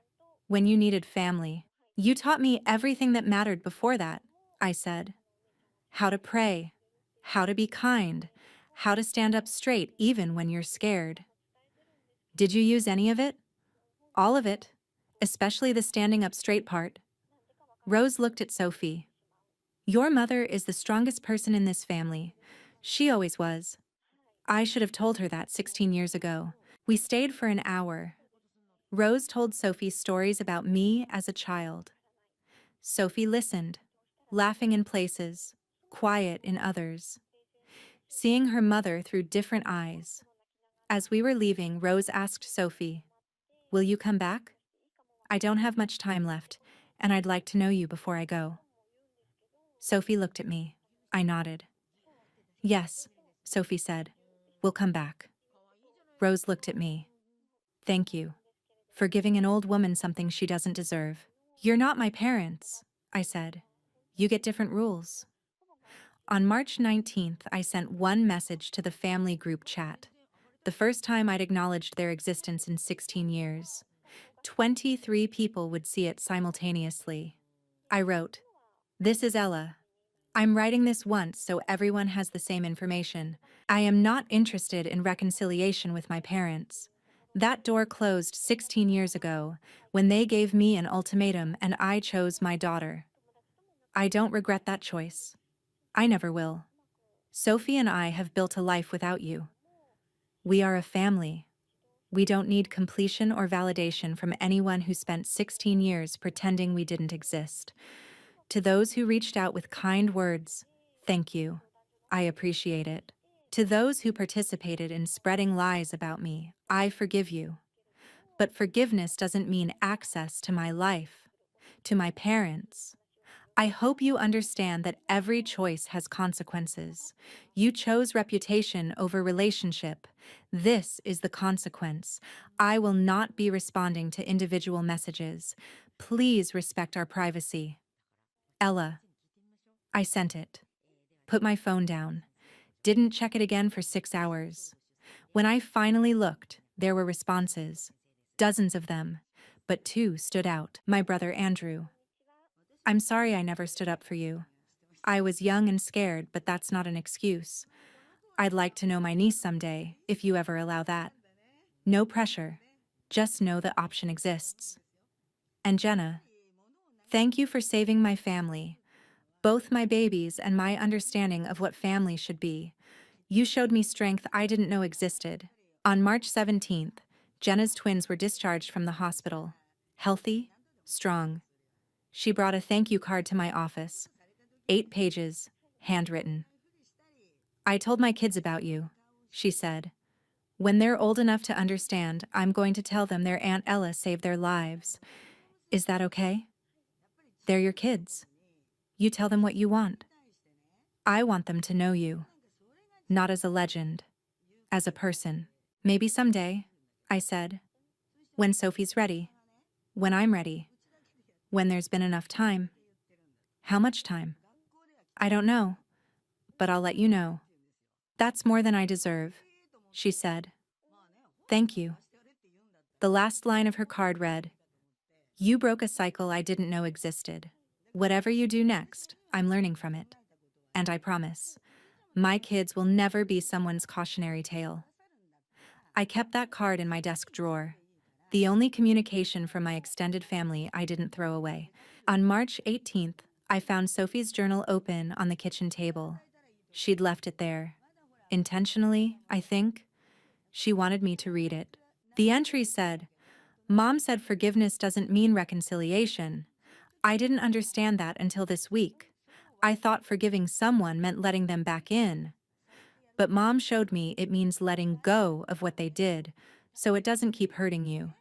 When you needed family. You taught me everything that mattered before that, I said. How to pray. How to be kind. How to stand up straight even when you're scared. Did you use any of it? All of it. especially the standing up straight part. Rose looked at Sophie. Your mother is the strongest person in this family. She always was. I should have told her that 16 years ago. We stayed for an hour. Rose told Sophie stories about me as a child. Sophie listened, laughing in places, quiet in others, seeing her mother through different eyes. As we were leaving, Rose asked Sophie, "Will you come back? I don't have much time left, and I'd like to know you before I go." Sophie looked at me. I nodded. "Yes," Sophie said. "We'll come back." Rose looked at me. "Thank you for giving an old woman something she doesn't deserve." "You're not my parents," I said. "You get different rules." On March 19th, I sent one message to the family group chat. The first time I'd acknowledged their existence in 16 years. 23 people would see it simultaneously. I wrote, "This is Ella. I'm writing this once so everyone has the same information. I am not interested in reconciliation with my parents. That door closed 16 years ago when they gave me an ultimatum and I chose my daughter. I don't regret that choice. I never will. Sophie and I have built a life without you. We are a family. We don't need completion or validation from anyone who spent 16 years pretending we didn't exist. To those who reached out with kind words, thank you. I appreciate it. To those who participated in spreading lies about me, I forgive you. But forgiveness doesn't mean access to my life, to my parents. I hope you understand that every choice has consequences. You chose reputation over relationship. This is the consequence. I will not be responding to individual messages. Please respect our privacy. Ella. I sent it. Put my phone down. Didn't check it again for 6 hours. When I finally looked, there were responses. Dozens of them. But two stood out. My brother Andrew. "I'm sorry I never stood up for you. I was young and scared, but that's not an excuse. I'd like to know my niece someday, if you ever allow that. No pressure. Just know the option exists." And Jenna. "Thank you for saving my family. Both my babies and my understanding of what family should be. You showed me strength I didn't know existed." On March 17th, Jenna's twins were discharged from the hospital. Healthy, strong. She brought a thank you card to my office. 8 pages, handwritten. "I told my kids about you," she said. "When they're old enough to understand, I'm going to tell them their Aunt Ella saved their lives. Is that okay? They're your kids. You tell them what you want. I want them to know you, not as a legend, as a person." "Maybe someday," I said. "When Sophie's ready. When I'm ready. When there's been enough time." "How much time?" "I don't know, but I'll let you know." "That's more than I deserve," she said. "Thank you." The last line of her card read, "You broke a cycle I didn't know existed. Whatever you do next, I'm learning from it. And I promise, my kids will never be someone's cautionary tale." I kept that card in my desk drawer, the only communication from my extended family I didn't throw away. On March 18th, I found Sophie's journal open on the kitchen table. She'd left it there. Intentionally, I think. She wanted me to read it. The entry said, "Mom said forgiveness doesn't mean reconciliation. I didn't understand that until this week. I thought forgiving someone meant letting them back in. But Mom showed me it means letting go of what they did, so it doesn't keep hurting you.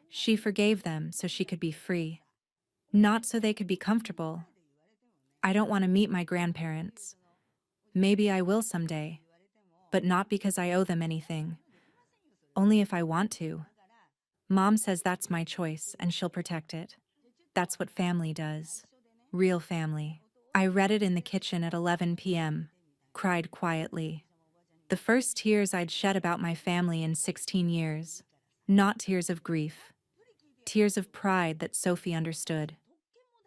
She forgave them so she could be free, not so they could be comfortable. I don't want to meet my grandparents. Maybe I will someday, but not because I owe them anything. Only if I want to. Mom says that's my choice and she'll protect it. That's what family does. Real family." I read it in the kitchen at 11 p.m., cried quietly. The first tears I'd shed about my family in 16 years. Not tears of grief. Tears of pride that Sophie understood.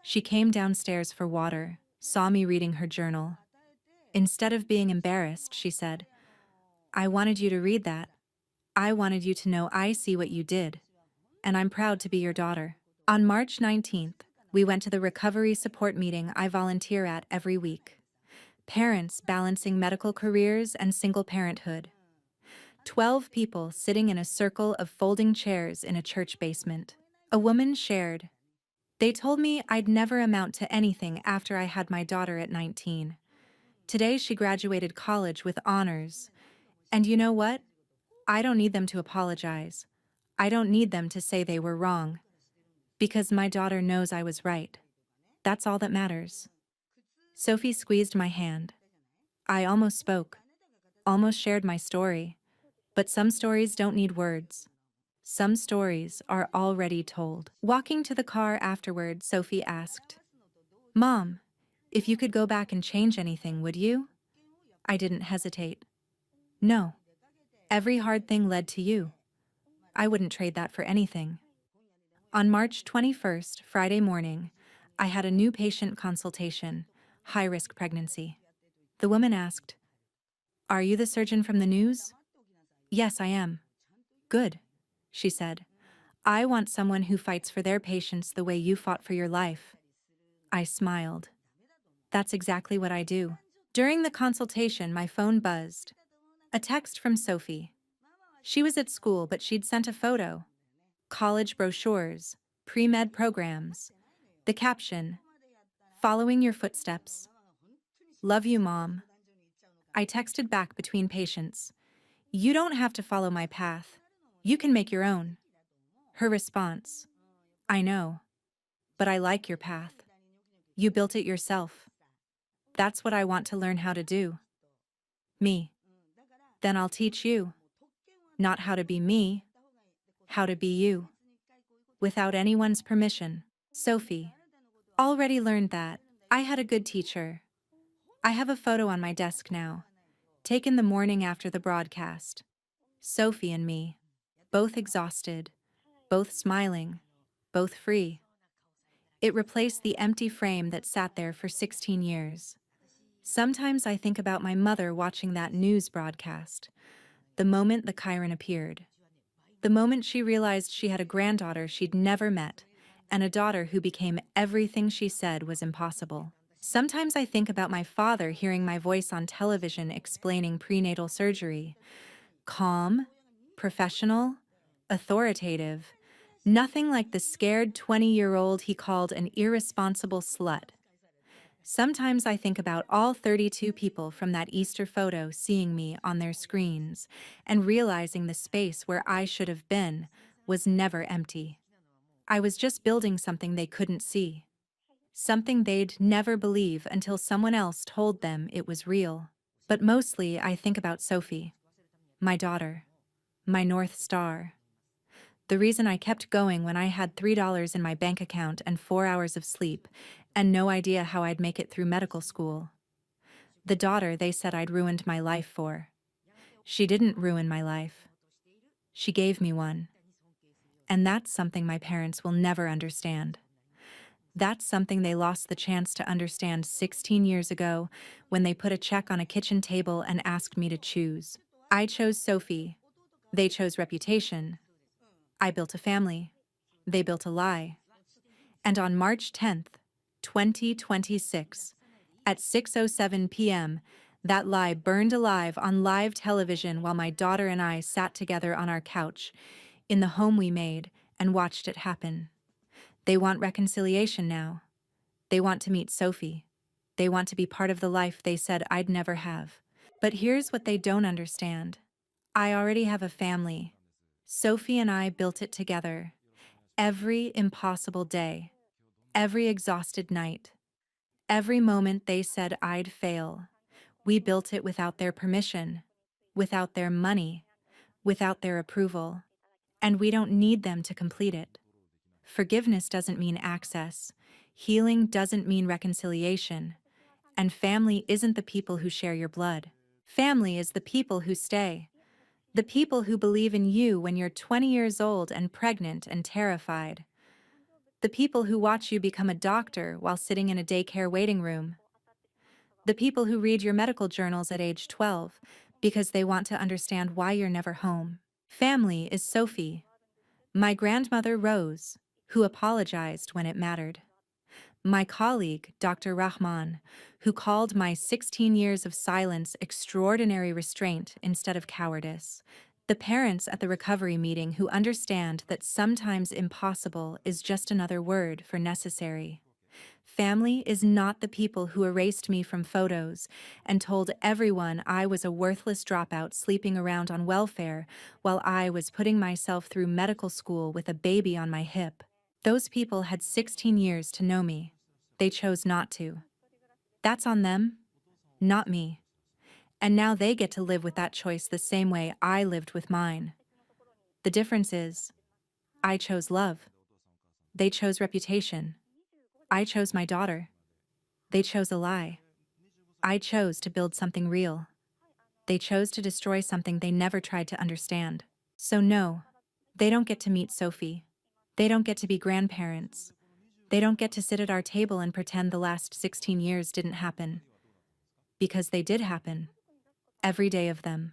She came downstairs for water, saw me reading her journal. Instead of being embarrassed, she said, "I wanted you to read that. I wanted you to know I see what you did, and I'm proud to be your daughter." On March 19th, we went to the recovery support meeting I volunteer at every week. Parents balancing medical careers and single parenthood. 12 people sitting in a circle of folding chairs in a church basement. A woman shared, "They told me I'd never amount to anything after I had my daughter at 19. Today she graduated college with honors. And you know what? I don't need them to apologize. I don't need them to say they were wrong. Because my daughter knows I was right. That's all that matters." Sophie squeezed my hand. I almost spoke, almost shared my story. But some stories don't need words. Some stories are already told. Walking to the car afterward, Sophie asked, "Mom, if you could go back and change anything, would you?" I didn't hesitate. "No. Every hard thing led to you. I wouldn't trade that for anything." On March 21st, Friday morning, I had a new patient consultation, high-risk pregnancy. The woman asked, "Are you the surgeon from the news?" "Yes, I am." "Good," she said. "I want someone who fights for their patients the way you fought for your life." I smiled. That's exactly what I do. During the consultation, my phone buzzed. A text from Sophie. She was at school, but she'd sent a photo. College brochures, pre-med programs. The caption, "Following your footsteps. Love you, Mom." I texted back between patients, "You don't have to follow my path. You can make your own." Her response, "I know, but I like your path. You built it yourself. That's what I want to learn how to do." Me. Then I'll teach you. Not how to be me, how to be you. Without anyone's permission. Sophie. Already learned that. I had a good teacher. I have a photo on my desk now, taken the morning after the broadcast. Sophie and me. Both exhausted, both smiling, both free. It replaced the empty frame that sat there for 16 years. Sometimes I think about my mother watching that news broadcast, the moment the Chiron appeared. The moment she realized she had a granddaughter she'd never met, and a daughter who became everything she said was impossible. Sometimes I think about my father hearing my voice on television explaining prenatal surgery. Calm, professional, authoritative, nothing like the scared 20-year-old he called an irresponsible slut. Sometimes I think about all 32 people from that Easter photo seeing me on their screens and realizing the space where I should have been was never empty. I was just building something they couldn't see. Something they'd never believe until someone else told them it was real. But mostly I think about Sophie, my daughter, my North Star. The reason I kept going when I had $3 in my bank account and 4 hours of sleep, and no idea how I'd make it through medical school. The daughter they said I'd ruined my life for. She didn't ruin my life. She gave me one. And that's something my parents will never understand. That's something they lost the chance to understand 16 years ago when they put a check on a kitchen table and asked me to choose. I chose Sophie. They chose reputation. I built a family. They built a lie. And on March 10th, 2026, at 6:07 p.m., that lie burned alive on live television while my daughter and I sat together on our couch in the home we made and watched it happen. They want reconciliation now. They want to meet Sophie. They want to be part of the life they said I'd never have. But here's what they don't understand. I already have a family. Sophie and I built it together. Every impossible day. Every exhausted night. Every moment they said I'd fail. We built it without their permission, without their money, without their approval. And we don't need them to complete it. Forgiveness doesn't mean access. Healing doesn't mean reconciliation. And family isn't the people who share your blood. Family is the people who stay. The people who believe in you when you're 20 years old and pregnant and terrified. The people who watch you become a doctor while sitting in a daycare waiting room. The people who read your medical journals at age 12 because they want to understand why you're never home. Family is Sophie, my grandmother Rose, who apologized when it mattered. My colleague, Dr. Rahman, who called my 16 years of silence extraordinary restraint instead of cowardice. The parents at the recovery meeting who understand that sometimes impossible is just another word for necessary. Family is not the people who erased me from photos and told everyone I was a worthless dropout sleeping around on welfare while I was putting myself through medical school with a baby on my hip. Those people had 16 years to know me. They chose not to. That's on them, not me. And now they get to live with that choice the same way I lived with mine. The difference is, I chose love. They chose reputation. I chose my daughter. They chose a lie. I chose to build something real. They chose to destroy something they never tried to understand. So no, they don't get to meet Sophie. They don't get to be grandparents. They don't get to sit at our table and pretend the last 16 years didn't happen. Because they did happen. Every day of them.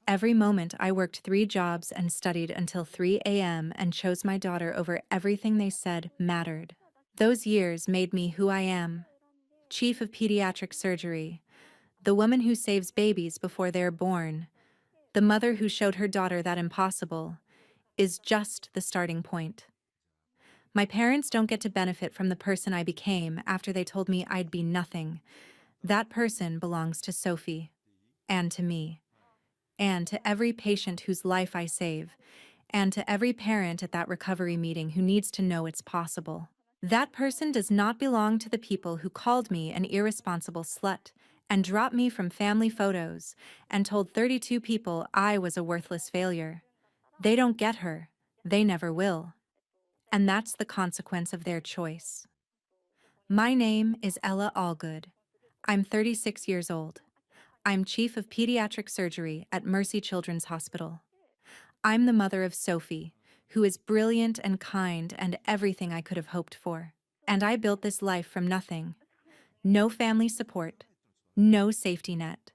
Every moment I worked 3 jobs and studied until 3 a.m. and chose my daughter over everything they said mattered. Those years made me who I am. Chief of Pediatric Surgery, the woman who saves babies before they're born, the mother who showed her daughter that impossible, is just the starting point. My parents don't get to benefit from the person I became after they told me I'd be nothing. That person belongs to Sophie, and to me, and to every patient whose life I save, and to every parent at that recovery meeting who needs to know it's possible. That person does not belong to the people who called me an irresponsible slut and dropped me from family photos and told 32 people I was a worthless failure. They don't get her. They never will. And that's the consequence of their choice. My name is Ella Allgood. I'm 36 years old. I'm Chief of Pediatric Surgery at Mercy Children's Hospital. I'm the mother of Sophie, who is brilliant and kind and everything I could have hoped for. And I built this life from nothing. No family support, no safety net,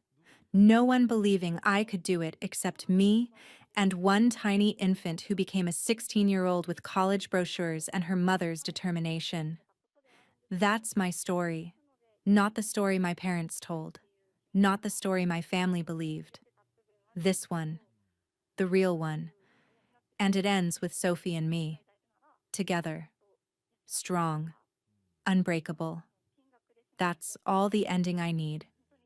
no one believing I could do it except me and one tiny infant who became a 16-year-old with college brochures and her mother's determination. That's my story, not the story my parents told, not the story my family believed. This one, the real one. And it ends with Sophie and me, together, strong, unbreakable. That's all the ending I need.